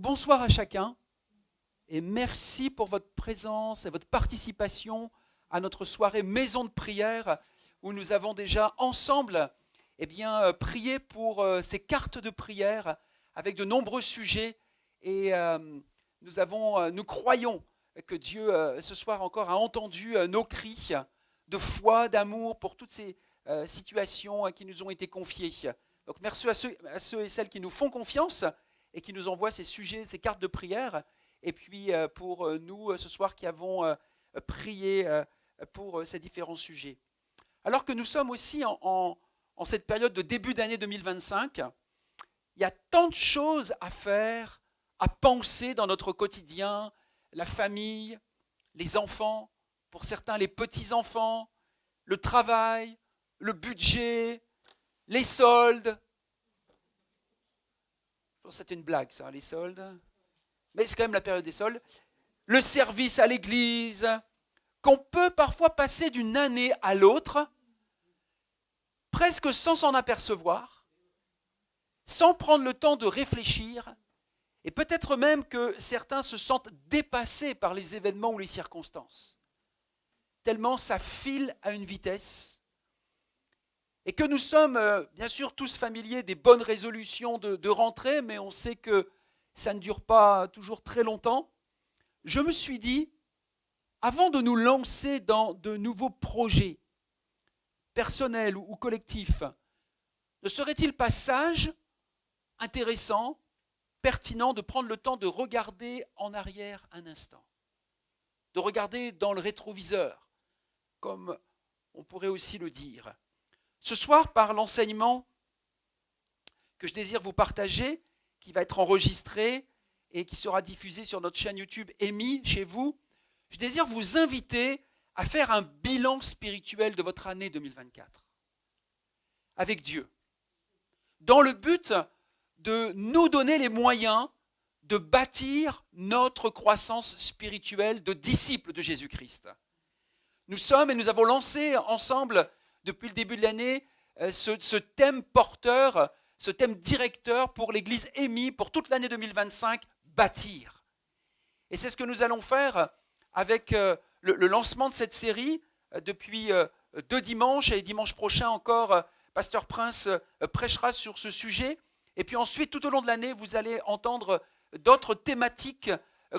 Bonsoir à chacun et merci pour votre présence et votre participation à notre soirée Maison de prière où nous avons déjà ensemble prié pour ces cartes de prière avec de nombreux sujets et nous croyons que Dieu ce soir encore a entendu nos cris de foi, d'amour pour toutes ces situations qui nous ont été confiées. Donc merci à ceux et celles qui nous font confiance et qui nous envoient ces sujets, ces cartes de prière. Et puis pour nous ce soir qui avons prié pour ces différents sujets. Alors que nous sommes aussi en cette période de début d'année 2025, il y a tant de choses à faire, à penser dans notre quotidien, la famille, les enfants, pour certains les petits-enfants, le travail, le budget, les soldes. Je pense que c'était une blague ça, les soldes. Mais c'est quand même la période des soldes. Le service à l'église, qu'on peut parfois passer d'une année à l'autre, presque sans s'en apercevoir, sans prendre le temps de réfléchir, et peut-être même que certains se sentent dépassés par les événements ou les circonstances, tellement ça file à une vitesse, et que nous sommes bien sûr tous familiers des bonnes résolutions de rentrée, mais on sait que ça ne dure pas toujours très longtemps. Je me suis dit, avant de nous lancer dans de nouveaux projets, personnels ou collectifs, ne serait-il pas sage, intéressant, pertinent de prendre le temps de regarder en arrière un instant, de regarder dans le rétroviseur, comme on pourrait aussi le dire. Ce soir, par l'enseignement que je désire vous partager, qui va être enregistré et qui sera diffusé sur notre chaîne YouTube EMI chez vous, je désire vous inviter à faire un bilan spirituel de votre année 2024 avec Dieu, dans le but de nous donner les moyens de bâtir notre croissance spirituelle de disciples de Jésus-Christ. Nous sommes et nous avons lancé ensemble, depuis le début de l'année, ce thème porteur, ce thème directeur pour l'Église EMI, pour toute l'année 2025, bâtir. Et c'est ce que nous allons faire avec le lancement de cette série depuis 2 dimanches, et dimanche prochain encore, Pasteur Prince prêchera sur ce sujet. Et puis ensuite, tout au long de l'année, vous allez entendre d'autres thématiques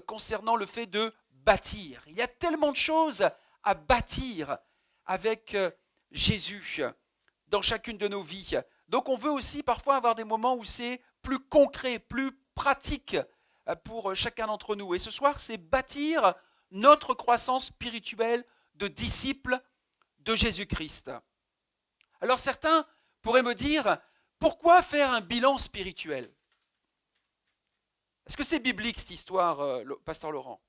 concernant le fait de bâtir. Il y a tellement de choses à bâtir avec Jésus dans chacune de nos vies. Donc on veut aussi parfois avoir des moments où c'est plus concret, plus pratique pour chacun d'entre nous. Et ce soir, c'est bâtir notre croissance spirituelle de disciples de Jésus-Christ. Alors certains pourraient me dire, pourquoi faire un bilan spirituel? Est-ce que c'est biblique cette histoire, Pasteur Laurent?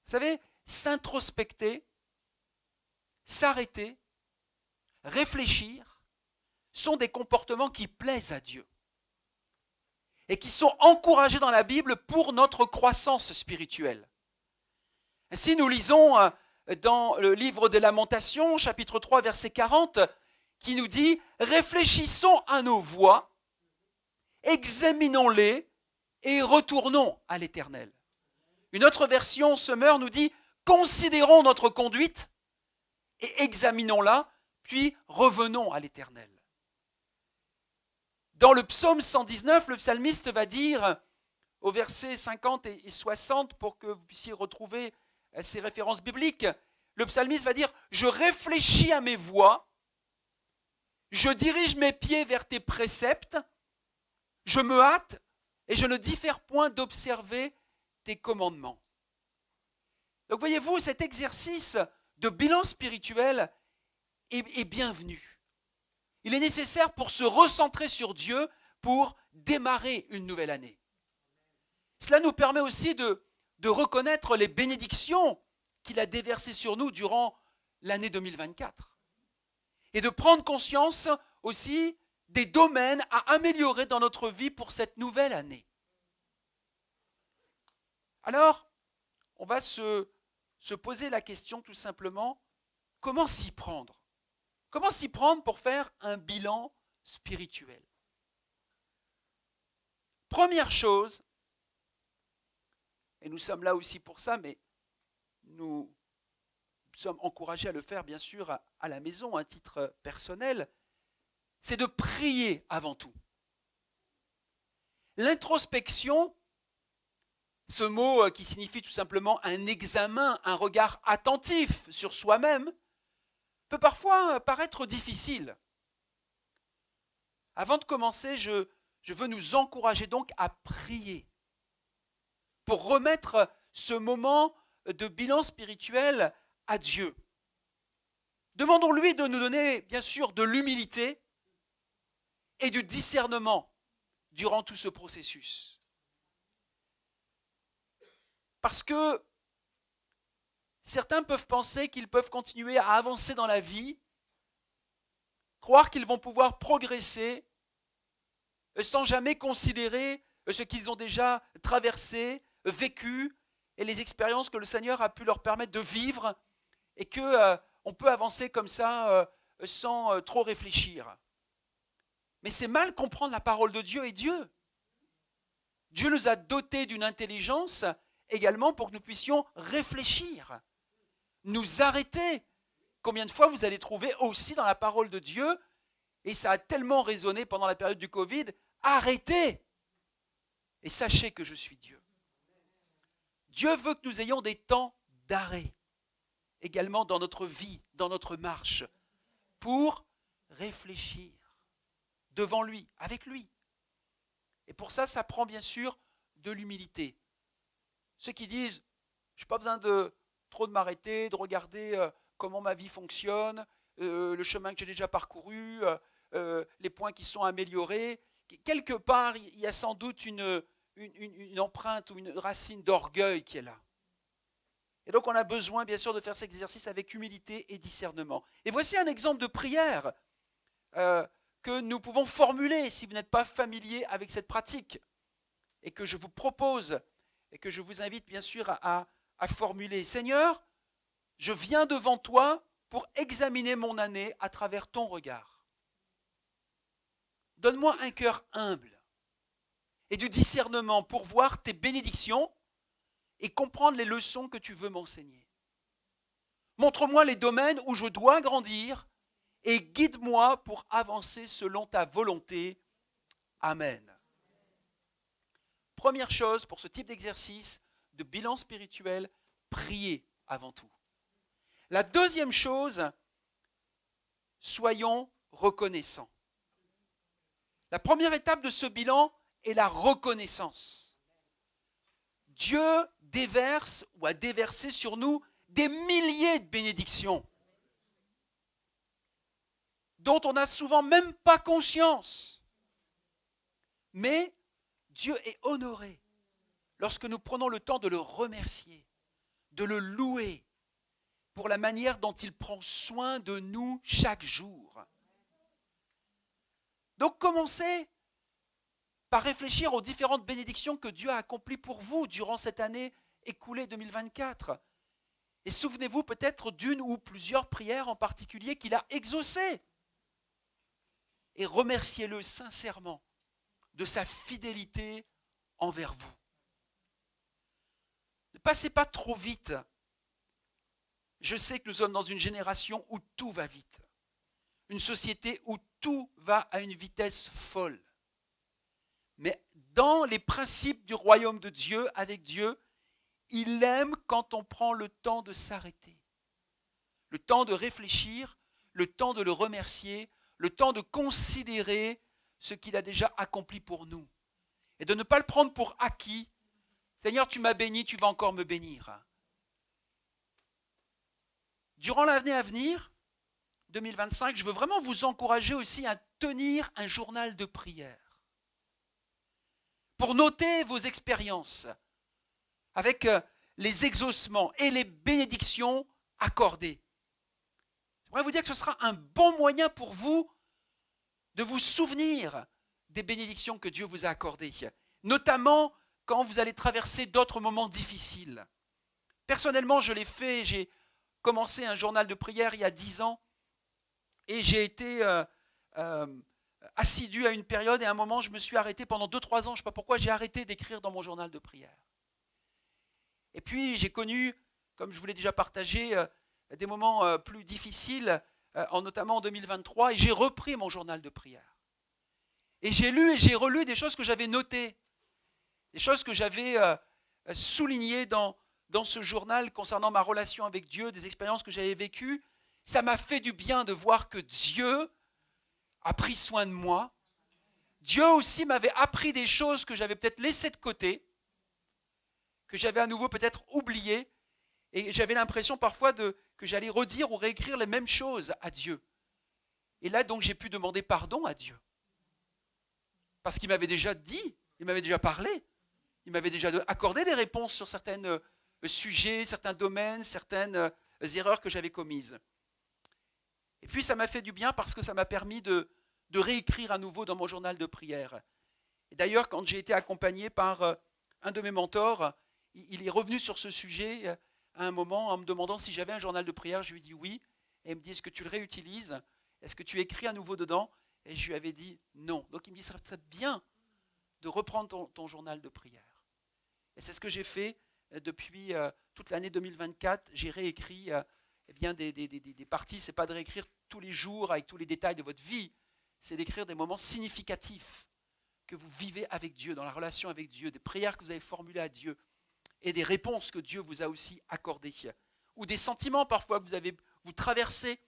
Vous savez, s'introspecter, s'arrêter, réfléchir, sont des comportements qui plaisent à Dieu et qui sont encouragés dans la Bible pour notre croissance spirituelle. Ainsi, nous lisons dans le livre des Lamentations, chapitre 3, verset 40, qui nous dit « Réfléchissons à nos voies, examinons-les et retournons à l'Éternel. » Une autre version, Semeur, nous dit « Considérons notre conduite et examinons-la, puis revenons à l'Éternel. » Dans le psaume 119, le psalmiste va dire au verset 50 et 60, pour que vous puissiez retrouver ces références bibliques, le psalmiste va dire « Je réfléchis à mes voies, je dirige mes pieds vers tes préceptes, je me hâte et je ne diffère point d'observer tes commandements. » Donc voyez-vous, cet exercice de bilan spirituel est bienvenu. Il est nécessaire pour se recentrer sur Dieu, pour démarrer une nouvelle année. Cela nous permet aussi de reconnaître les bénédictions qu'il a déversées sur nous durant l'année 2024. Et de prendre conscience aussi des domaines à améliorer dans notre vie pour cette nouvelle année. Alors, on va se poser la question tout simplement, comment s'y prendre? Comment s'y prendre pour faire un bilan spirituel? Première chose, et nous sommes là aussi pour ça, mais nous sommes encouragés à le faire bien sûr à la maison, à un titre personnel, c'est de prier avant tout. L'introspection, ce mot qui signifie tout simplement un examen, un regard attentif sur soi-même, peut parfois paraître difficile. Avant de commencer, je veux nous encourager donc à prier pour remettre ce moment de bilan spirituel à Dieu. Demandons-lui de nous donner, bien sûr, de l'humilité et du discernement durant tout ce processus. Parce que certains peuvent penser qu'ils peuvent continuer à avancer dans la vie, croire qu'ils vont pouvoir progresser sans jamais considérer ce qu'ils ont déjà traversé, vécu, et les expériences que le Seigneur a pu leur permettre de vivre, et qu'on peut avancer comme ça sans trop réfléchir. Mais c'est mal comprendre la parole de Dieu et Dieu. Dieu nous a dotés d'une intelligence également pour que nous puissions réfléchir, nous arrêter. Combien de fois vous allez trouver aussi dans la parole de Dieu, et ça a tellement résonné pendant la période du Covid, arrêtez et sachez que je suis Dieu. Dieu veut que nous ayons des temps d'arrêt, également dans notre vie, dans notre marche, pour réfléchir devant lui, avec lui. Et pour ça, ça prend bien sûr de l'humilité. Ceux qui disent, je n'ai pas besoin de trop de m'arrêter, de regarder comment ma vie fonctionne, le chemin que j'ai déjà parcouru, les points qui sont améliorés. Quelque part, il y a sans doute une empreinte ou une racine d'orgueil qui est là. Et donc, on a besoin, bien sûr, de faire cet exercice avec humilité et discernement. Et voici un exemple de prière que nous pouvons formuler si vous n'êtes pas familier avec cette pratique et que je vous propose et que je vous invite, bien sûr, à formuler. Seigneur, je viens devant toi pour examiner mon année à travers ton regard. Donne-moi un cœur humble et du discernement pour voir tes bénédictions et comprendre les leçons que tu veux m'enseigner. Montre-moi les domaines où je dois grandir et guide-moi pour avancer selon ta volonté. Amen. Première chose pour ce type d'exercice de bilan spirituel, prier avant tout. La deuxième chose, soyons reconnaissants. La première étape de ce bilan est la reconnaissance. Dieu déverse ou a déversé sur nous des milliers de bénédictions dont on n'a souvent même pas conscience. Mais Dieu est honoré lorsque nous prenons le temps de le remercier, de le louer pour la manière dont il prend soin de nous chaque jour. Donc commencez par réfléchir aux différentes bénédictions que Dieu a accomplies pour vous durant cette année écoulée 2024. Et souvenez-vous peut-être d'une ou plusieurs prières en particulier qu'il a exaucées. Et remerciez-le sincèrement de sa fidélité envers vous. Ne passez pas trop vite. Je sais que nous sommes dans une génération où tout va vite. Une société où tout va à une vitesse folle. Mais dans les principes du royaume de Dieu, avec Dieu, il aime quand on prend le temps de s'arrêter, le temps de réfléchir, le temps de le remercier, le temps de considérer ce qu'il a déjà accompli pour nous. Et de ne pas le prendre pour acquis. Seigneur, tu m'as béni, tu vas encore me bénir. Durant l'année à venir, 2025, je veux vraiment vous encourager aussi à tenir un journal de prière. Pour noter vos expériences avec les exaucements et les bénédictions accordées. J'aimerais vous dire que ce sera un bon moyen pour vous de vous souvenir des bénédictions que Dieu vous a accordées, notamment quand vous allez traverser d'autres moments difficiles. Personnellement, je l'ai fait, j'ai commencé un journal de prière il y a 10 ans et j'ai été assidu à une période et à un moment, je me suis arrêté pendant 2-3 ans, je ne sais pas pourquoi, j'ai arrêté d'écrire dans mon journal de prière. Et puis j'ai connu, comme je vous l'ai déjà partagé, des moments plus difficiles, notamment en 2023, et j'ai repris mon journal de prière. Et j'ai lu et j'ai relu des choses que j'avais notées, des choses que j'avais soulignées dans ce journal concernant ma relation avec Dieu, des expériences que j'avais vécues. Ça m'a fait du bien de voir que Dieu a pris soin de moi. Dieu aussi m'avait appris des choses que j'avais peut-être laissées de côté, que j'avais à nouveau peut-être oubliées, et j'avais l'impression parfois que j'allais redire ou réécrire les mêmes choses à Dieu. Et là donc j'ai pu demander pardon à Dieu. Parce qu'il m'avait déjà dit, il m'avait déjà parlé, il m'avait déjà accordé des réponses sur certains sujets, certains domaines, certaines erreurs que j'avais commises. Et puis ça m'a fait du bien parce que ça m'a permis de réécrire à nouveau dans mon journal de prière. Et d'ailleurs, quand j'ai été accompagné par un de mes mentors, il est revenu sur ce sujet à un moment en me demandant si j'avais un journal de prière. Je lui ai dit oui. Et il me dit, est-ce que tu le réutilises? Est-ce que tu écris à nouveau dedans? Et je lui avais dit non. Donc il me dit, ça serait bien de reprendre ton journal de prière. Et c'est ce que j'ai fait depuis toute l'année 2024. J'ai réécrit des parties. Ce n'est pas de réécrire tous les jours avec tous les détails de votre vie. C'est d'écrire des moments significatifs que vous vivez avec Dieu, dans la relation avec Dieu, des prières que vous avez formulées à Dieu et des réponses que Dieu vous a aussi accordées. Ou des sentiments parfois que vous traversez.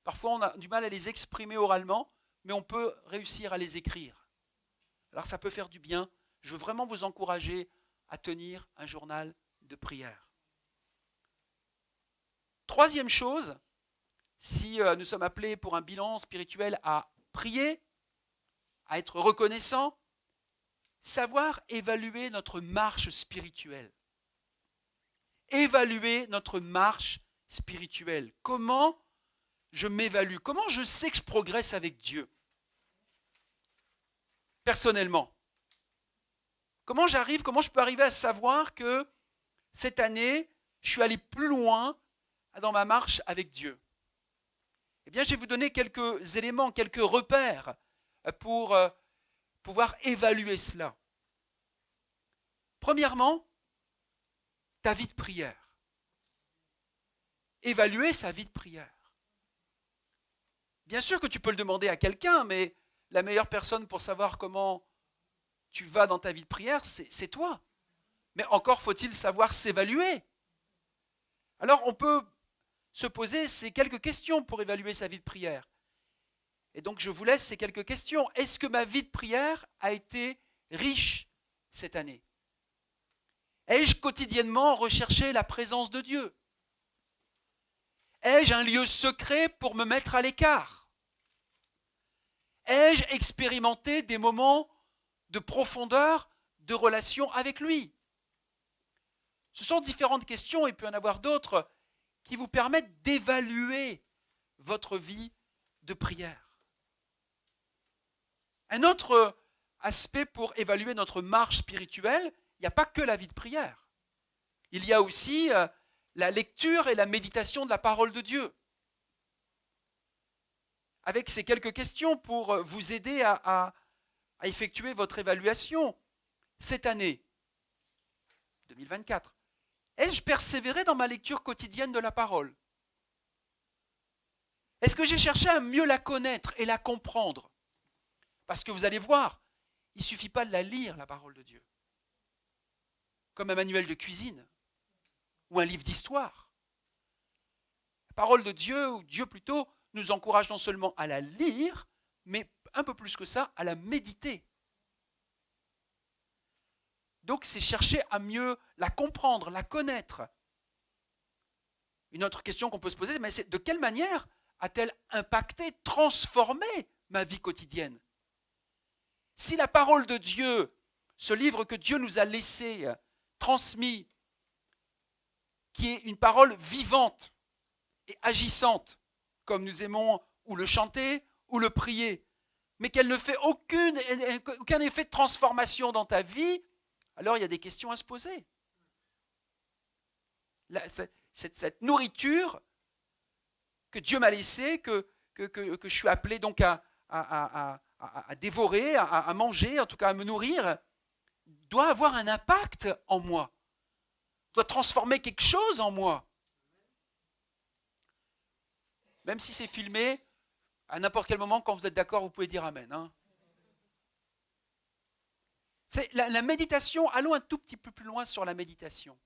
Parfois on a du mal à les exprimer oralement, mais on peut réussir à les écrire. Alors ça peut faire du bien. Je veux vraiment vous encourager à tenir un journal de prière. Troisième chose, si nous sommes appelés pour un bilan spirituel à prier, à être reconnaissant, savoir évaluer notre marche spirituelle. Évaluer notre marche spirituelle. Comment je m'évalue? Comment je sais que je progresse avec Dieu? Personnellement. Comment je peux arriver à savoir que cette année, je suis allé plus loin dans ma marche avec Dieu? Eh bien, je vais vous donner quelques éléments, quelques repères pour pouvoir évaluer cela. Premièrement, ta vie de prière. Évaluer sa vie de prière. Bien sûr que tu peux le demander à quelqu'un, mais la meilleure personne pour savoir comment tu vas dans ta vie de prière, c'est toi. Mais encore faut-il savoir s'évaluer. Alors on peut se poser ces quelques questions pour évaluer sa vie de prière. Et donc je vous laisse ces quelques questions. Est-ce que ma vie de prière a été riche cette année? Ai-je quotidiennement recherché la présence de Dieu? Ai-je un lieu secret pour me mettre à l'écart? Ai-je expérimenté des moments de profondeur, de relation avec lui? Ce sont différentes questions, il peut y en avoir d'autres, qui vous permettent d'évaluer votre vie de prière. Un autre aspect pour évaluer notre marche spirituelle, il n'y a pas que la vie de prière. Il y a aussi la lecture et la méditation de la parole de Dieu. Avec ces quelques questions pour vous aider à effectuer votre évaluation cette année 2024. Ai-je persévéré dans ma lecture quotidienne de la parole? Est-ce que j'ai cherché à mieux la connaître et la comprendre? Parce que vous allez voir, il ne suffit pas de la lire, la parole de Dieu. Comme un manuel de cuisine ou un livre d'histoire. La parole de Dieu, ou Dieu plutôt, nous encourage non seulement à la lire, mais un peu plus que ça, à la méditer. Donc c'est chercher à mieux la comprendre, la connaître. Une autre question qu'on peut se poser, c'est de quelle manière a-t-elle impacté, transformé ma vie quotidienne? Si la parole de Dieu, ce livre que Dieu nous a laissé, transmis, qui est une parole vivante et agissante, comme nous aimons ou le chanter ou le prier, mais qu'elle ne fait aucun effet de transformation dans ta vie, alors il y a des questions à se poser. Cette nourriture que Dieu m'a laissée, que je suis appelé donc à dévorer, à manger, en tout cas à me nourrir, doit avoir un impact en moi. doit transformer quelque chose en moi. Même si c'est filmé, à n'importe quel moment, quand vous êtes d'accord, vous pouvez dire Amen. Hein. La méditation, allons un tout petit peu plus loin sur la méditation.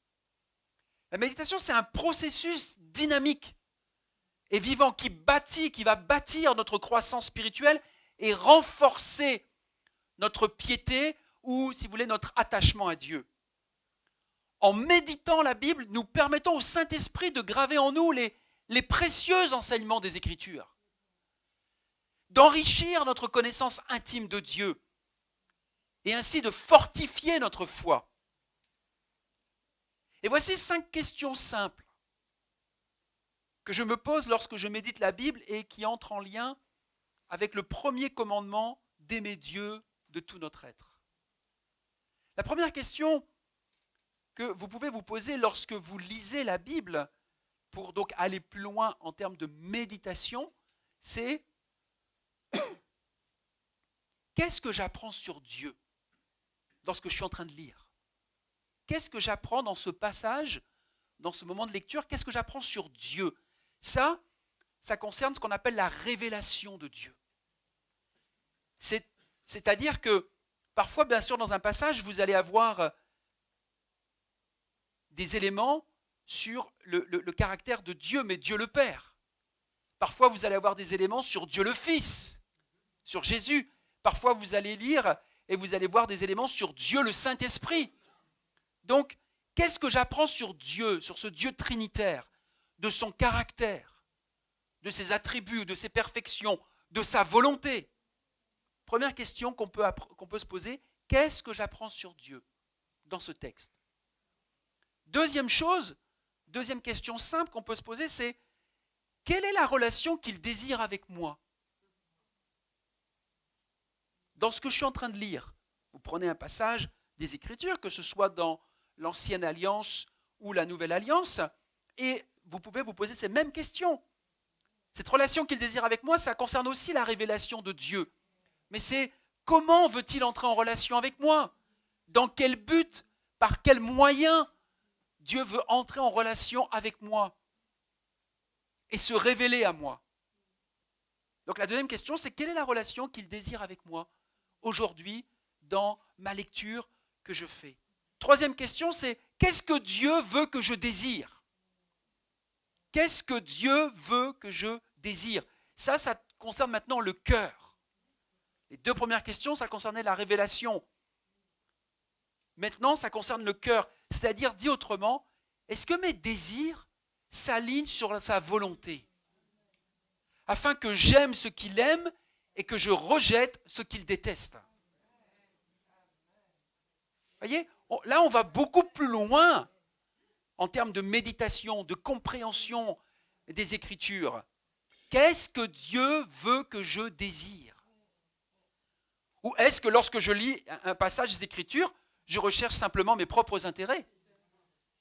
La méditation, c'est un processus dynamique et vivant qui va bâtir notre croissance spirituelle et renforcer notre piété ou, si vous voulez, notre attachement à Dieu. En méditant la Bible, nous permettons au Saint-Esprit de graver en nous les précieux enseignements des Écritures, d'enrichir notre connaissance intime de Dieu et ainsi de fortifier notre foi. Et voici 5 questions simples que je me pose lorsque je médite la Bible et qui entrent en lien avec le premier commandement d'aimer Dieu de tout notre être. La première question que vous pouvez vous poser lorsque vous lisez la Bible, pour donc aller plus loin en termes de méditation, c'est qu'est-ce que j'apprends sur Dieu lorsque je suis en train de lire? Qu'est-ce que j'apprends dans ce passage, dans ce moment de lecture? Qu'est-ce que j'apprends sur Dieu? Ça concerne ce qu'on appelle la révélation de Dieu. C'est-à-dire que parfois, bien sûr, dans un passage, vous allez avoir des éléments sur le caractère de Dieu, mais Dieu le Père. Parfois, vous allez avoir des éléments sur Dieu le Fils, sur Jésus. Parfois, vous allez lire et vous allez voir des éléments sur Dieu le Saint-Esprit. Donc, qu'est-ce que j'apprends sur Dieu, sur ce Dieu trinitaire, de son caractère, de ses attributs, de ses perfections, de sa volonté? Première question qu'on peut se poser, qu'est-ce que j'apprends sur Dieu dans ce texte? Deuxième question simple qu'on peut se poser, c'est quelle est la relation qu'il désire avec moi? Dans ce que je suis en train de lire, vous prenez un passage des Écritures, que ce soit dans l'Ancienne Alliance ou la Nouvelle Alliance, et vous pouvez vous poser ces mêmes questions. Cette relation qu'il désire avec moi, ça concerne aussi la révélation de Dieu. Mais c'est comment veut-il entrer en relation avec moi? Dans quel but? Par quel moyen Dieu veut entrer en relation avec moi et se révéler à moi? Donc la deuxième question, c'est quelle est la relation qu'il désire avec moi aujourd'hui dans ma lecture que je fais? Troisième question, c'est qu'est-ce que Dieu veut que je désire? Qu'est-ce que Dieu veut que je désire? Ça concerne maintenant le cœur. Les deux premières questions, ça concernait la révélation. Maintenant, ça concerne le cœur. C'est-à-dire, dit autrement, est-ce que mes désirs s'alignent sur sa volonté? Afin que j'aime ce qu'il aime et que je rejette ce qu'il déteste. Vous voyez, là, on va beaucoup plus loin en termes de méditation, de compréhension des Écritures. Qu'est-ce que Dieu veut que je désire? Ou est-ce que lorsque je lis un passage des Écritures, je recherche simplement mes propres intérêts?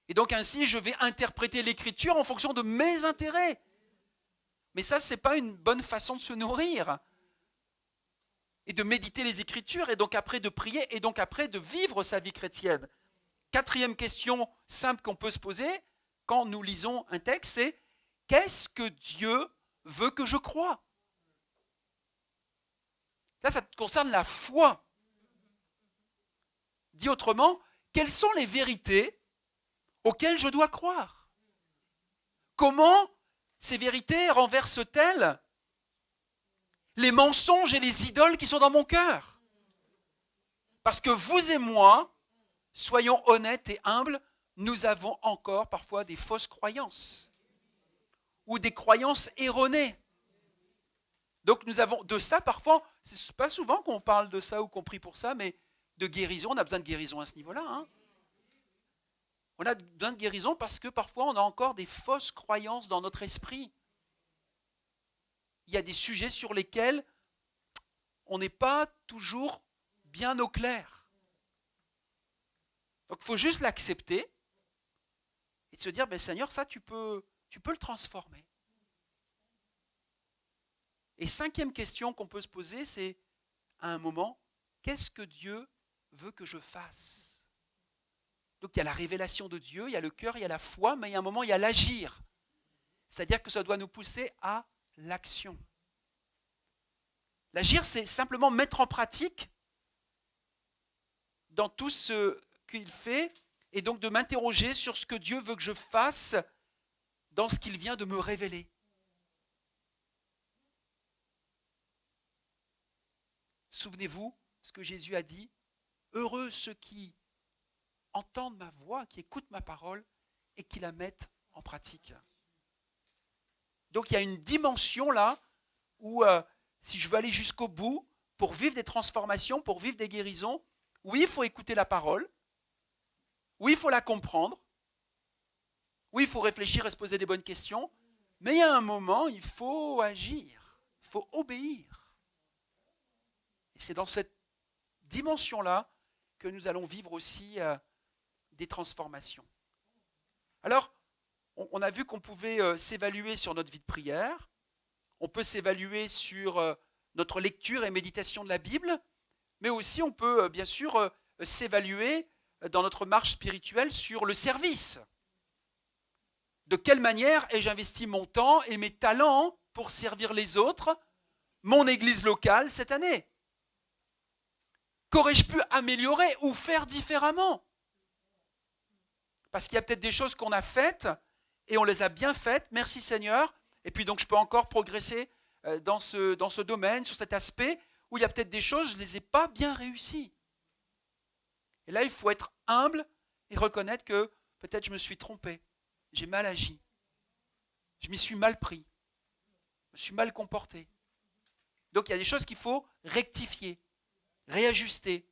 Et donc ainsi, je vais interpréter l'Écriture en fonction de mes intérêts. Mais ça, ce n'est pas une bonne façon de se nourrir. Et de méditer les Écritures, et donc après de prier, et donc après de vivre sa vie chrétienne. Quatrième question simple qu'on peut se poser quand nous lisons un texte, c'est qu'est-ce que Dieu veut que je croie? Ça concerne la foi. Dit autrement, quelles sont les vérités auxquelles je dois croire? Comment ces vérités renversent-elles les mensonges et les idoles qui sont dans mon cœur? Parce que vous et moi, soyons honnêtes et humbles, nous avons encore parfois des fausses croyances ou des croyances erronées. Donc nous avons de ça parfois, c'est pas souvent qu'on parle de ça ou qu'on prie pour ça, mais de guérison, on a besoin de guérison à ce niveau-là. Hein. On a besoin de guérison parce que parfois on a encore des fausses croyances dans notre esprit. Il y a des sujets sur lesquels on n'est pas toujours bien au clair. Donc il faut juste l'accepter et de se dire, ben, Seigneur, ça tu peux le transformer. Et cinquième question qu'on peut se poser, c'est à un moment, qu'est-ce que Dieu veut que je fasse? Donc il y a la révélation de Dieu, il y a le cœur, il y a la foi, mais il y a un moment, il y a l'agir. C'est-à-dire que ça doit nous pousser à l'action. L'agir, c'est simplement mettre en pratique dans tout ce qu'il fait, et donc de m'interroger sur ce que Dieu veut que je fasse dans ce qu'il vient de me révéler. Souvenez-vous ce que Jésus a dit, « Heureux ceux qui entendent ma voix, qui écoutent ma parole et qui la mettent en pratique. » Donc il y a une dimension là où si je veux aller jusqu'au bout, pour vivre des transformations, pour vivre des guérisons, oui, il faut écouter la parole, oui, il faut la comprendre, oui, il faut réfléchir et se poser des bonnes questions, mais il y a un moment, il faut agir, il faut obéir. Et c'est dans cette dimension-là que nous allons vivre aussi des transformations. Alors, on a vu qu'on pouvait s'évaluer sur notre vie de prière, on peut s'évaluer sur notre lecture et méditation de la Bible, mais aussi on peut bien sûr s'évaluer dans notre marche spirituelle sur le service. De quelle manière ai-je investi mon temps et mes talents pour servir les autres, mon église locale cette année? Qu'aurais-je pu améliorer ou faire différemment? Parce qu'il y a peut-être des choses qu'on a faites et on les a bien faites, merci Seigneur, et puis donc je peux encore progresser dans ce domaine, sur cet aspect, où il y a peut-être des choses, je ne les ai pas bien réussies. Et là, il faut être humble et reconnaître que peut-être je me suis trompé, j'ai mal agi, je m'y suis mal pris, je me suis mal comporté. Donc il y a des choses qu'il faut rectifier, réajuster.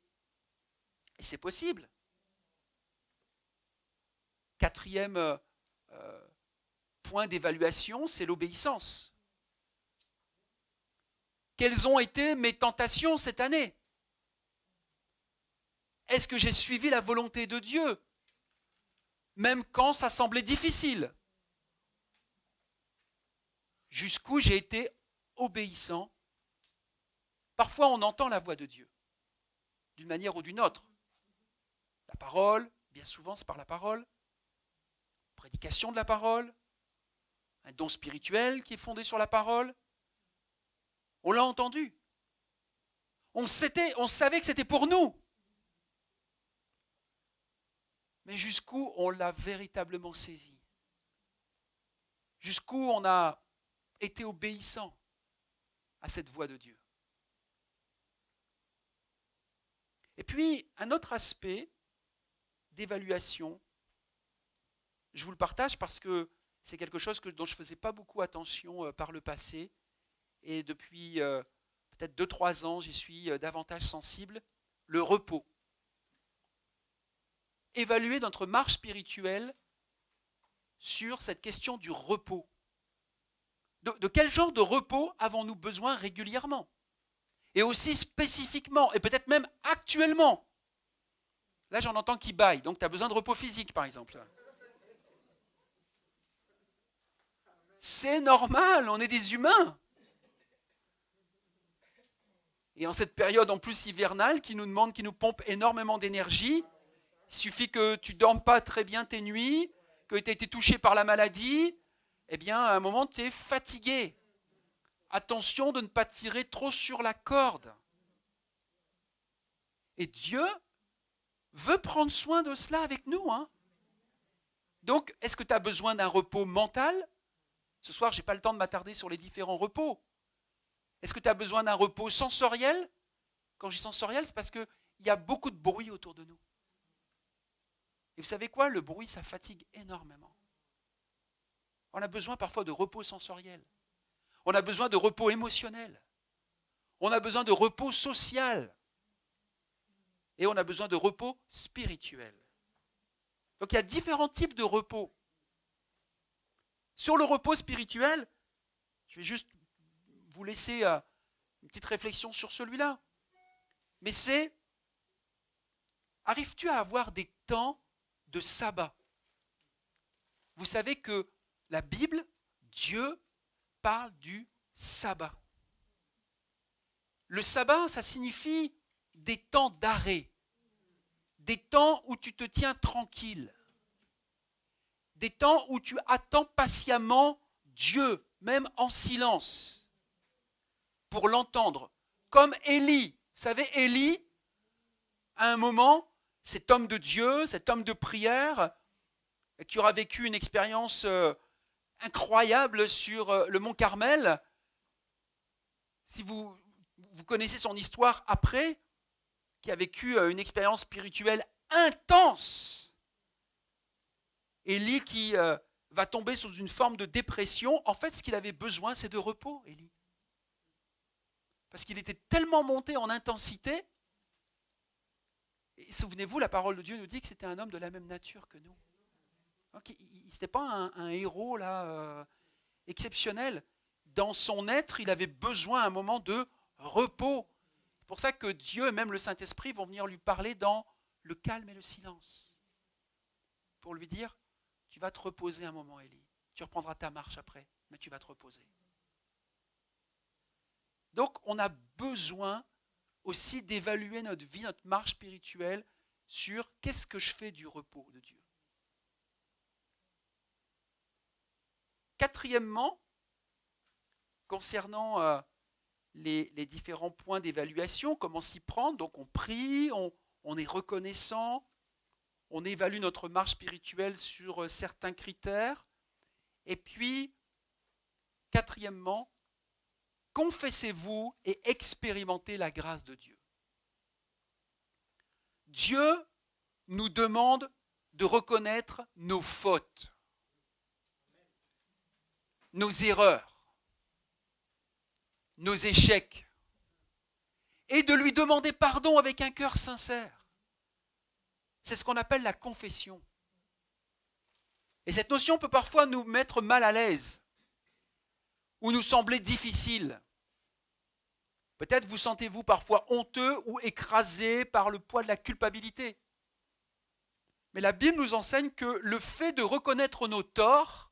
Et c'est possible. Quatrième point d'évaluation, c'est l'obéissance. Quelles ont été mes tentations cette année? Est-ce que j'ai suivi la volonté de Dieu, même quand ça semblait difficile? Jusqu'où j'ai été obéissant? Parfois, on entend la voix de Dieu, d'une manière ou d'une autre. La parole, bien souvent, c'est par la parole. Prédication de la parole. Un don spirituel qui est fondé sur la parole. On l'a entendu. On savait que c'était pour nous. Mais jusqu'où on l'a véritablement saisi? Jusqu'où on a été obéissant à cette voix de Dieu? Et puis, un autre aspect d'évaluation, je vous le partage parce que c'est quelque chose dont je ne faisais pas beaucoup attention par le passé. Et depuis peut-être 2-3 ans, j'y suis davantage sensible. Le repos. Évaluer notre marche spirituelle sur cette question du repos. De quel genre de repos avons-nous besoin régulièrement? Et aussi spécifiquement, et peut-être même actuellement. Là, j'en entends qui bâillent, donc tu as besoin de repos physique, par exemple. C'est normal, on est des humains. Et en cette période en plus hivernale qui nous demande, qui nous pompe énormément d'énergie, il suffit que tu ne dormes pas très bien tes nuits, que tu aies été touché par la maladie, eh bien à un moment tu es fatigué. Attention de ne pas tirer trop sur la corde. Et Dieu veut prendre soin de cela avec nous. Donc, est-ce que tu as besoin d'un repos mental? Ce soir, je n'ai pas le temps de m'attarder sur les différents repos. Est-ce que tu as besoin d'un repos sensoriel? Quand je dis sensoriel, c'est parce qu'il y a beaucoup de bruit autour de nous. Et vous savez quoi? Le bruit, ça fatigue énormément. On a besoin parfois de repos sensoriel. On a besoin de repos émotionnel. On a besoin de repos social. Et on a besoin de repos spirituel. Donc il y a différents types de repos. Sur le repos spirituel, je vais juste vous laisser une petite réflexion sur celui-là. Mais c'est, arrives-tu à avoir des temps de sabbat? Vous savez que la Bible, Dieu parle du sabbat. Le sabbat, ça signifie des temps d'arrêt, des temps où tu te tiens tranquille, des temps où tu attends patiemment Dieu, même en silence, pour l'entendre. Comme Élie. Vous savez, Élie, à un moment, cet homme de Dieu, cet homme de prière, qui aura vécu une expérience incroyable sur le mont Carmel, si vous connaissez son histoire après, qui a vécu une expérience spirituelle intense, Élie qui va tomber sous une forme de dépression, en fait ce qu'il avait besoin c'est de repos, Élie. Parce qu'il était tellement monté en intensité, et souvenez-vous, la parole de Dieu nous dit que c'était un homme de la même nature que nous. Donc, c'était pas un héros là exceptionnel. Dans son être, il avait besoin à un moment de repos. C'est pour ça que Dieu et même le Saint-Esprit vont venir lui parler dans le calme et le silence. Pour lui dire, tu vas te reposer un moment, Élie. Tu reprendras ta marche après, mais tu vas te reposer. Donc, on a besoin aussi d'évaluer notre vie, notre marche spirituelle sur qu'est-ce que je fais du repos de Dieu. Quatrièmement, concernant les différents points d'évaluation, comment s'y prendre, donc on prie, on est reconnaissant, on évalue notre marche spirituelle sur certains critères, et puis, quatrièmement, confessez-vous et expérimentez la grâce de Dieu. Dieu nous demande de reconnaître nos fautes, nos erreurs, nos échecs, et de lui demander pardon avec un cœur sincère. C'est ce qu'on appelle la confession. Et cette notion peut parfois nous mettre mal à l'aise, ou nous sembler difficile. Peut-être vous sentez-vous parfois honteux ou écrasé par le poids de la culpabilité. Mais la Bible nous enseigne que le fait de reconnaître nos torts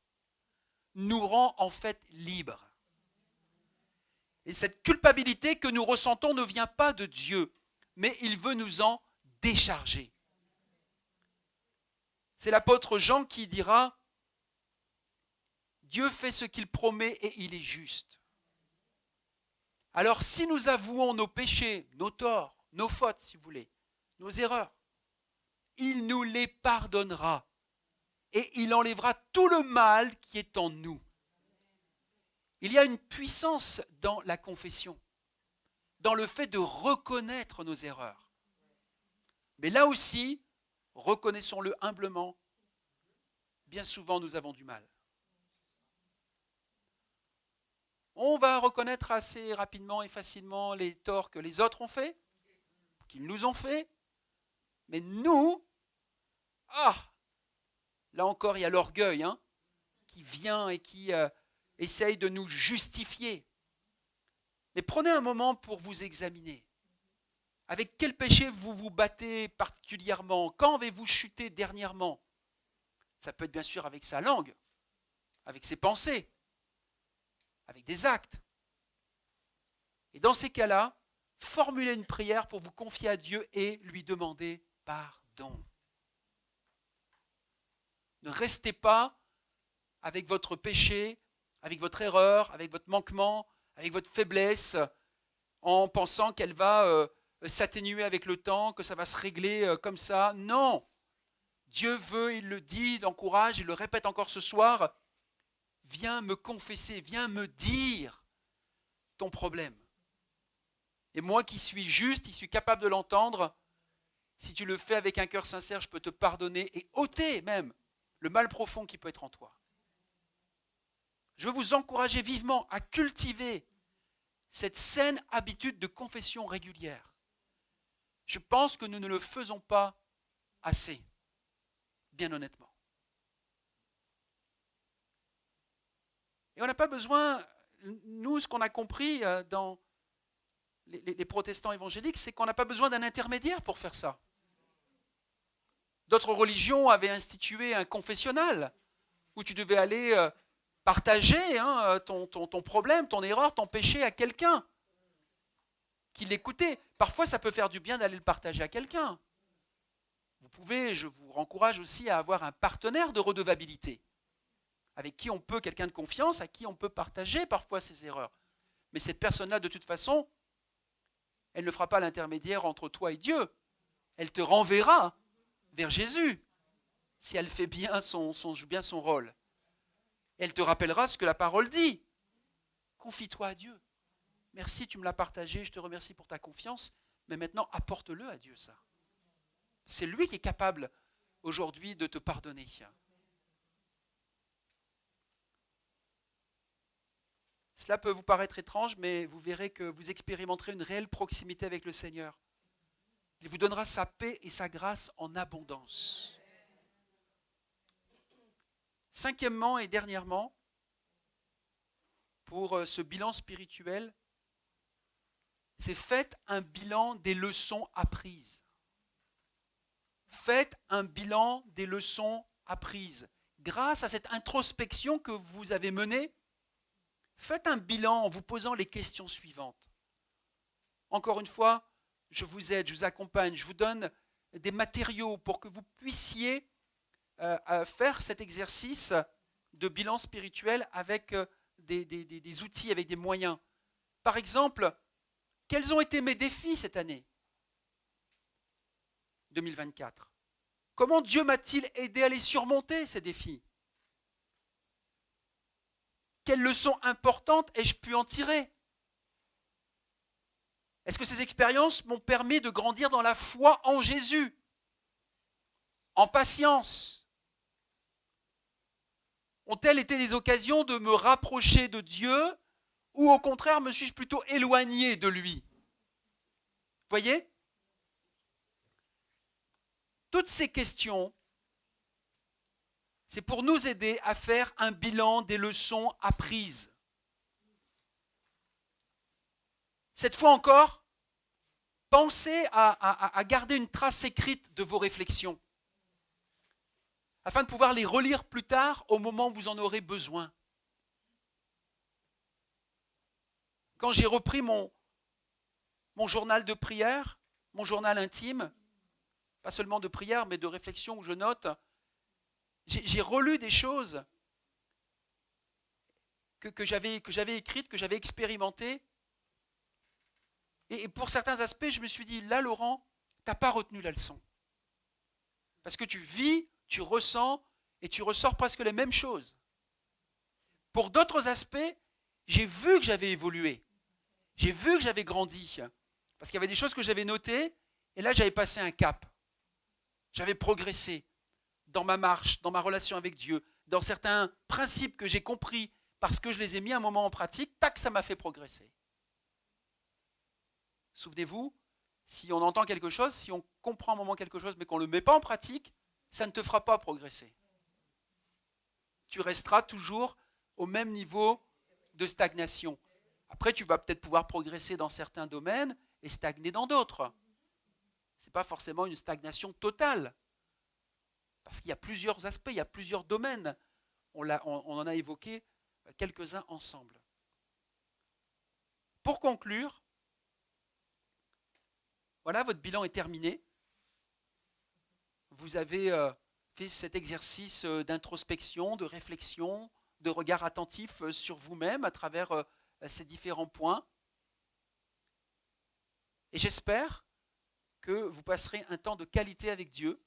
nous rend en fait libres. Et cette culpabilité que nous ressentons ne vient pas de Dieu, mais il veut nous en décharger. C'est l'apôtre Jean qui dira « Dieu fait ce qu'il promet et il est juste ». Alors si nous avouons nos péchés, nos torts, nos fautes si vous voulez, nos erreurs, il nous les pardonnera et il enlèvera tout le mal qui est en nous. Il y a une puissance dans la confession, dans le fait de reconnaître nos erreurs. Mais là aussi, reconnaissons-le humblement, bien souvent nous avons du mal. On va reconnaître assez rapidement et facilement les torts que les autres ont faits, qu'ils nous ont faits, mais nous, là encore il y a l'orgueil qui vient et qui essaye de nous justifier. Mais prenez un moment pour vous examiner. Avec quel péché vous vous battez particulièrement? Quand avez-vous chuté dernièrement? Ça peut être bien sûr avec sa langue, avec ses pensées, avec des actes. Et dans ces cas-là, formulez une prière pour vous confier à Dieu et lui demander pardon. Ne restez pas avec votre péché, avec votre erreur, avec votre manquement, avec votre faiblesse, en pensant qu'elle va s'atténuer avec le temps, que ça va se régler comme ça. Non! Dieu veut, il le dit, il encourage, il le répète encore ce soir, viens me confesser, viens me dire ton problème. Et moi qui suis juste, qui suis capable de l'entendre, si tu le fais avec un cœur sincère, je peux te pardonner et ôter même le mal profond qui peut être en toi. Je veux vous encourager vivement à cultiver cette saine habitude de confession régulière. Je pense que nous ne le faisons pas assez, bien honnêtement. Et on n'a pas besoin, nous, ce qu'on a compris dans les protestants évangéliques, c'est qu'on n'a pas besoin d'un intermédiaire pour faire ça. D'autres religions avaient institué un confessionnal où tu devais aller partager ton problème, ton erreur, ton péché à quelqu'un qui l'écoutait. Parfois, ça peut faire du bien d'aller le partager à quelqu'un. je vous encourage aussi à avoir un partenaire de redevabilité, avec qui on peut, quelqu'un de confiance, à qui on peut partager parfois ses erreurs. Mais cette personne-là, de toute façon, elle ne fera pas l'intermédiaire entre toi et Dieu. Elle te renverra vers Jésus, si elle fait bien joue bien son rôle. Elle te rappellera ce que la parole dit. Confie-toi à Dieu. Merci, tu me l'as partagé, je te remercie pour ta confiance, mais maintenant apporte-le à Dieu, ça. C'est lui qui est capable aujourd'hui de te pardonner. Cela peut vous paraître étrange, mais vous verrez que vous expérimenterez une réelle proximité avec le Seigneur. Il vous donnera sa paix et sa grâce en abondance. Cinquièmement et dernièrement, pour ce bilan spirituel, c'est faites un bilan des leçons apprises. Faites un bilan des leçons apprises. Grâce à cette introspection que vous avez menée, faites un bilan en vous posant les questions suivantes. Encore une fois, je vous aide, je vous accompagne, je vous donne des matériaux pour que vous puissiez faire cet exercice de bilan spirituel avec des outils, avec des moyens. Par exemple, quels ont été mes défis cette année 2024? Comment Dieu m'a-t-il aidé à les surmonter, ces défis? Quelles leçons importantes ai-je pu en tirer? Est-ce que ces expériences m'ont permis de grandir dans la foi en Jésus, en patience? Ont-elles été des occasions de me rapprocher de Dieu ou au contraire me suis-je plutôt éloigné de lui? Voyez? Toutes ces questions, c'est pour nous aider à faire un bilan des leçons apprises. Cette fois encore, pensez à garder une trace écrite de vos réflexions, afin de pouvoir les relire plus tard au moment où vous en aurez besoin. Quand j'ai repris mon journal de prière, mon journal intime, pas seulement de prière, mais de réflexion où je note, j'ai relu des choses que j'avais écrites, que j'avais expérimentées. Et pour certains aspects, je me suis dit, là, Laurent, tu n'as pas retenu la leçon. Parce que tu vis, tu ressens, et tu ressors presque les mêmes choses. Pour d'autres aspects, j'ai vu que j'avais évolué. J'ai vu que j'avais grandi. Parce qu'il y avait des choses que j'avais notées, et là, j'avais passé un cap. J'avais progressé dans ma marche, dans ma relation avec Dieu, dans certains principes que j'ai compris parce que je les ai mis un moment en pratique, tac, ça m'a fait progresser. Souvenez-vous, si on entend quelque chose, si on comprend un moment quelque chose, mais qu'on ne le met pas en pratique, ça ne te fera pas progresser. Tu resteras toujours au même niveau de stagnation. Après, tu vas peut-être pouvoir progresser dans certains domaines et stagner dans d'autres. Ce n'est pas forcément une stagnation totale. Parce qu'il y a plusieurs aspects, il y a plusieurs domaines. On en a évoqué quelques-uns ensemble. Pour conclure, voilà, votre bilan est terminé. Vous avez fait cet exercice d'introspection, de réflexion, de regard attentif sur vous-même à travers ces différents points. Et j'espère que vous passerez un temps de qualité avec Dieu,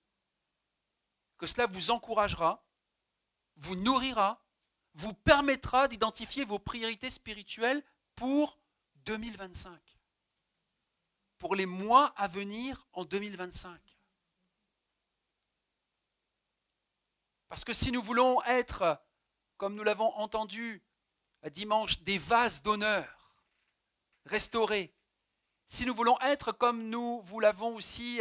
que cela vous encouragera, vous nourrira, vous permettra d'identifier vos priorités spirituelles pour 2025, pour les mois à venir en 2025. Parce que si nous voulons être, comme nous l'avons entendu dimanche, des vases d'honneur restaurés, si nous voulons être, comme nous vous l'avons aussi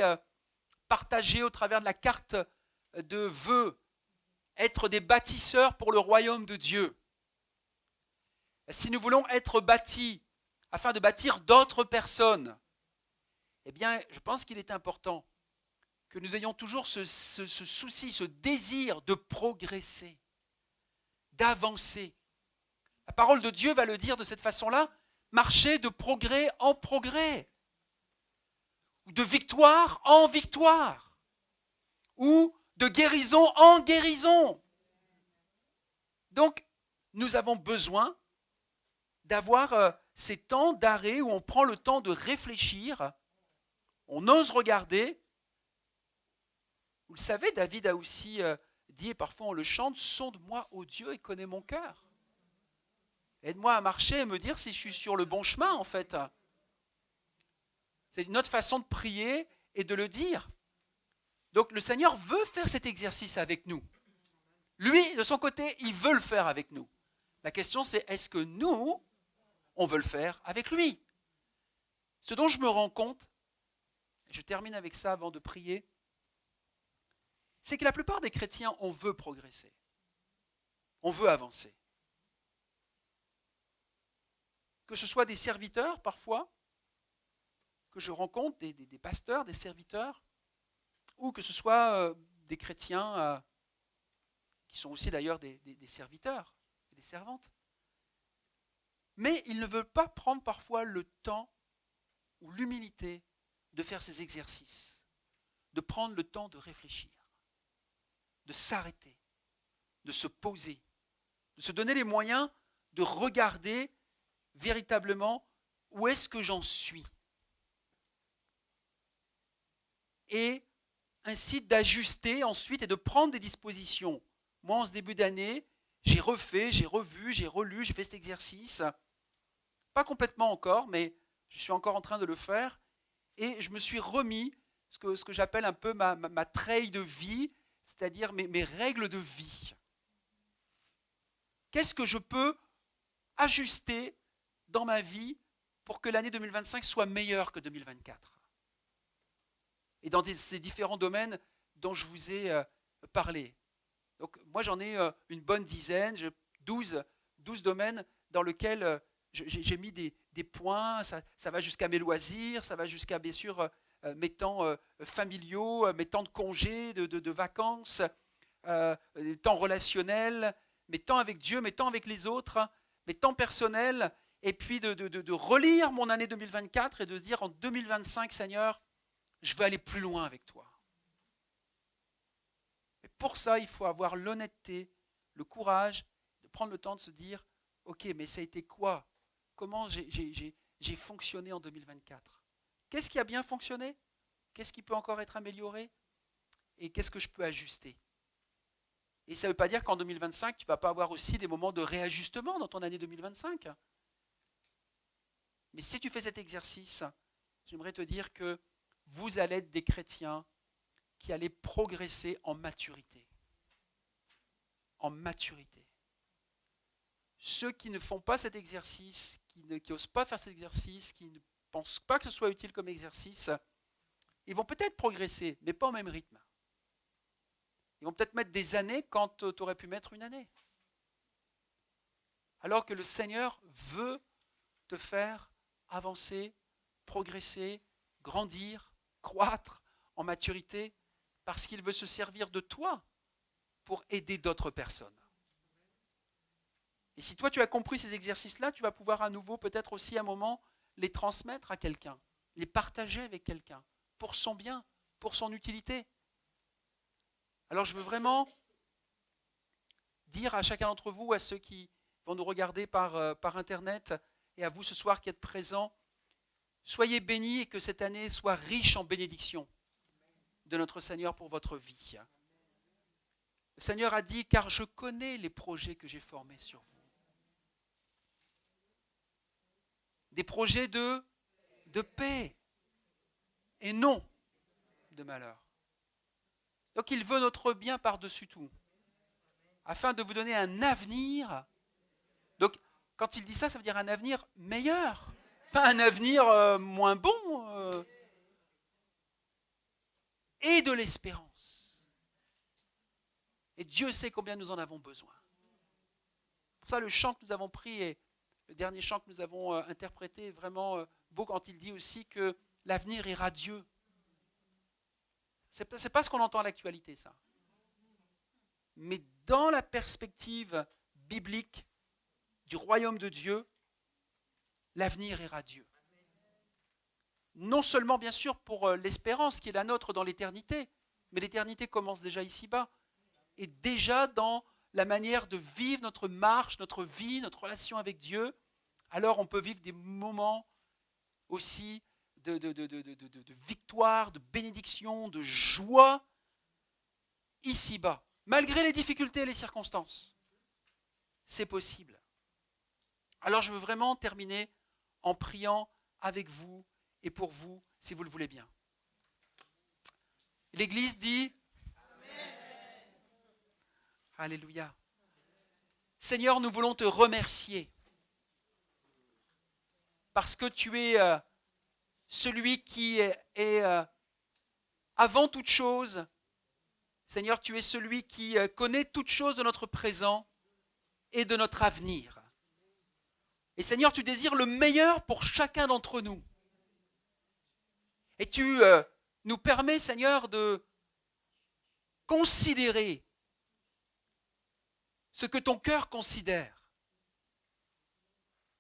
partagé au travers de la carte de vœux, être des bâtisseurs pour le royaume de Dieu, si nous voulons être bâtis afin de bâtir d'autres personnes, eh bien, je pense qu'il est important que nous ayons toujours ce souci, ce désir de progresser, d'avancer. La parole de Dieu va le dire de cette façon-là, marcher de progrès en progrès, ou de victoire en victoire. ou de guérison en guérison. Donc, nous avons besoin d'avoir ces temps d'arrêt où on prend le temps de réfléchir, on ose regarder. Vous le savez, David a aussi dit, et parfois on le chante, « Sonde-moi, ô Dieu, et connais mon cœur. » Aide-moi à marcher et me dire si je suis sur le bon chemin, en fait. C'est une autre façon de prier et de le dire. Donc le Seigneur veut faire cet exercice avec nous. Lui, de son côté, il veut le faire avec nous. La question c'est, est-ce que nous, on veut le faire avec lui? Ce dont je me rends compte, et je termine avec ça avant de prier, c'est que la plupart des chrétiens, on veut progresser. On veut avancer. Que ce soit des serviteurs parfois, que je rencontre, des pasteurs, des serviteurs, ou que ce soit des chrétiens qui sont aussi d'ailleurs des serviteurs et des servantes. Mais ils ne veulent pas prendre parfois le temps ou l'humilité de faire ces exercices, de prendre le temps de réfléchir, de s'arrêter, de se poser, de se donner les moyens de regarder véritablement où est-ce que j'en suis. Et ainsi d'ajuster ensuite et de prendre des dispositions. Moi, en ce début d'année, j'ai refait, j'ai revu, j'ai relu, j'ai fait cet exercice. Pas complètement encore, mais je suis encore en train de le faire. Et je me suis remis ce que j'appelle un peu ma treille de vie, c'est-à-dire mes règles de vie. Qu'est-ce que je peux ajuster dans ma vie pour que l'année 2025 soit meilleure que 2024 ? Et dans ces différents domaines dont je vous ai parlé. Donc moi j'en ai une bonne dizaine, 12 domaines dans lesquels j'ai mis des points, ça va jusqu'à mes loisirs, ça va jusqu'à bien sûr mes temps familiaux, mes temps de congés, de vacances, mes temps relationnels, mes temps avec Dieu, mes temps avec les autres, mes temps personnels, et puis de relire mon année 2024 et de se dire en 2025, Seigneur, je veux aller plus loin avec toi. Et pour ça, il faut avoir l'honnêteté, le courage de prendre le temps de se dire, ok, mais ça a été quoi? Comment j'ai fonctionné en 2024? Qu'est-ce qui a bien fonctionné? Qu'est-ce qui peut encore être amélioré? Et qu'est-ce que je peux ajuster? Et ça ne veut pas dire qu'en 2025, tu ne vas pas avoir aussi des moments de réajustement dans ton année 2025. Mais si tu fais cet exercice, j'aimerais te dire que vous allez être des chrétiens qui allez progresser en maturité. En maturité. Ceux qui ne font pas cet exercice, qui n'osent pas faire cet exercice, qui ne pensent pas que ce soit utile comme exercice, ils vont peut-être progresser, mais pas au même rythme. Ils vont peut-être mettre des années quand tu aurais pu mettre une année. Alors que le Seigneur veut te faire avancer, progresser, grandir, croître en maturité, parce qu'il veut se servir de toi pour aider d'autres personnes. Et si toi tu as compris ces exercices-là, tu vas pouvoir à nouveau peut-être aussi à un moment les transmettre à quelqu'un, les partager avec quelqu'un, pour son bien, pour son utilité. Alors je veux vraiment dire à chacun d'entre vous, à ceux qui vont nous regarder par Internet, et à vous ce soir qui êtes présents, soyez bénis et que cette année soit riche en bénédictions de notre Seigneur pour votre vie. Le Seigneur a dit, car je connais les projets que j'ai formés sur vous. Des projets de paix et non de malheur. Donc il veut notre bien par-dessus tout, afin de vous donner un avenir. Donc quand il dit ça, ça veut dire un avenir meilleur, pas un avenir moins bon, et de l'espérance. Et Dieu sait combien nous en avons besoin. Pour ça, le chant que nous avons pris et le dernier chant que nous avons interprété est vraiment beau quand il dit aussi que l'avenir est radieux. C'est pas ce qu'on entend à l'actualité, ça. Mais dans la perspective biblique du royaume de Dieu, l'avenir est radieux. Non seulement, bien sûr, pour l'espérance qui est la nôtre dans l'éternité, mais l'éternité commence déjà ici-bas. Et déjà dans la manière de vivre notre marche, notre vie, notre relation avec Dieu, alors on peut vivre des moments aussi de victoire, de bénédiction, de joie ici-bas, malgré les difficultés et les circonstances. C'est possible. Alors je veux vraiment terminer en priant avec vous et pour vous, si vous le voulez bien. L'Église dit Amen. Alléluia. Seigneur, nous voulons te remercier parce que tu es celui qui est avant toute chose. Seigneur, tu es celui qui connaît toutes choses de notre présent et de notre avenir. Et Seigneur, tu désires le meilleur pour chacun d'entre nous. Et tu nous permets, Seigneur, de considérer ce que ton cœur considère.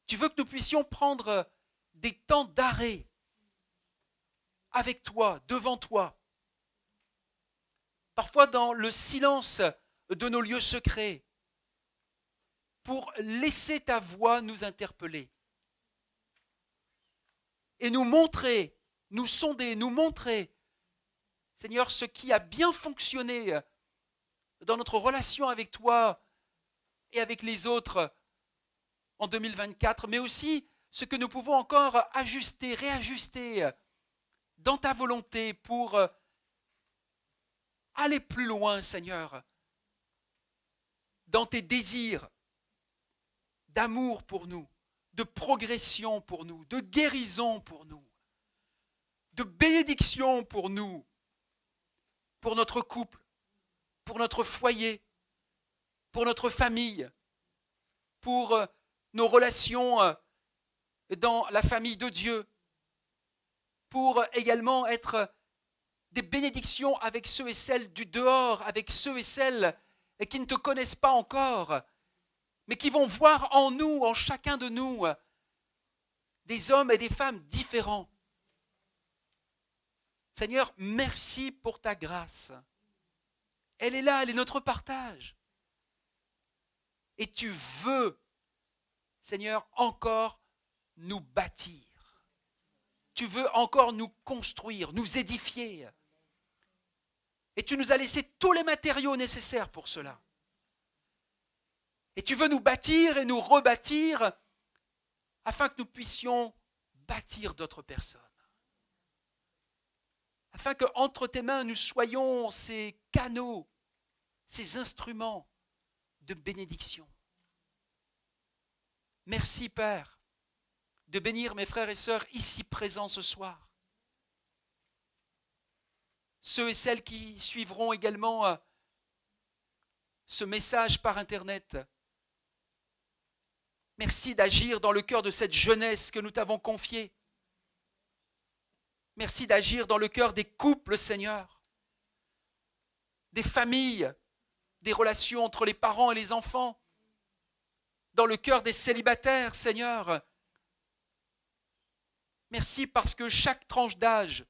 Tu veux que nous puissions prendre des temps d'arrêt avec toi, devant toi. Parfois dans le silence de nos lieux secrets, pour laisser ta voix nous interpeller. Et nous montrer, nous sonder, nous montrer, Seigneur, ce qui a bien fonctionné dans notre relation avec toi et avec les autres en 2024, mais aussi ce que nous pouvons encore ajuster, réajuster dans ta volonté pour aller plus loin, Seigneur, dans tes désirs d'amour pour nous, de progression pour nous, de guérison pour nous, de bénédiction pour nous, pour notre couple, pour notre foyer, pour notre famille, pour nos relations dans la famille de Dieu, pour également être des bénédictions avec ceux et celles du dehors, avec ceux et celles qui ne te connaissent pas encore, mais qui vont voir en nous, en chacun de nous, des hommes et des femmes différents. Seigneur, merci pour ta grâce. Elle est là, elle est notre partage. Et tu veux, Seigneur, encore nous bâtir. Tu veux encore nous construire, nous édifier. Et tu nous as laissé tous les matériaux nécessaires pour cela. Et tu veux nous bâtir et nous rebâtir afin que nous puissions bâtir d'autres personnes. Afin qu'entre tes mains, nous soyons ces canaux, ces instruments de bénédiction. Merci, Père, de bénir mes frères et sœurs ici présents ce soir. Ceux et celles qui suivront également ce message par Internet. Merci d'agir dans le cœur de cette jeunesse que nous t'avons confiée. Merci d'agir dans le cœur des couples, Seigneur, des familles, des relations entre les parents et les enfants, dans le cœur des célibataires, Seigneur. Merci parce que chaque tranche d'âge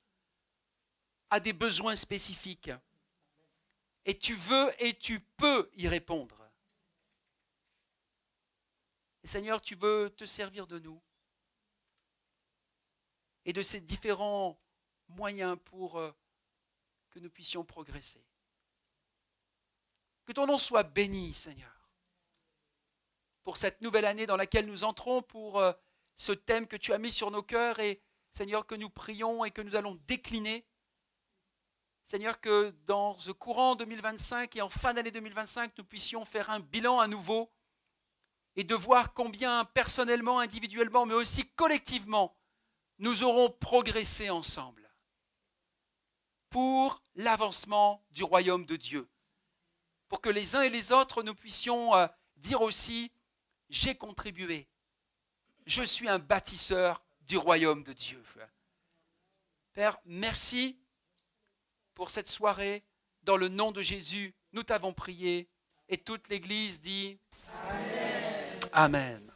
a des besoins spécifiques. Et tu veux et tu peux y répondre. Et Seigneur, tu veux te servir de nous et de ces différents moyens pour que nous puissions progresser. Que ton nom soit béni, Seigneur, pour cette nouvelle année dans laquelle nous entrons, pour ce thème que tu as mis sur nos cœurs et, Seigneur, que nous prions et que nous allons décliner. Seigneur, que dans ce courant 2025 et en fin d'année 2025, nous puissions faire un bilan à nouveau et de voir combien personnellement, individuellement, mais aussi collectivement, nous aurons progressé ensemble pour l'avancement du royaume de Dieu. Pour que les uns et les autres, nous puissions dire aussi, j'ai contribué, je suis un bâtisseur du royaume de Dieu. Père, merci pour cette soirée. Dans le nom de Jésus, nous t'avons prié et toute l'Église dit Amen. Amen.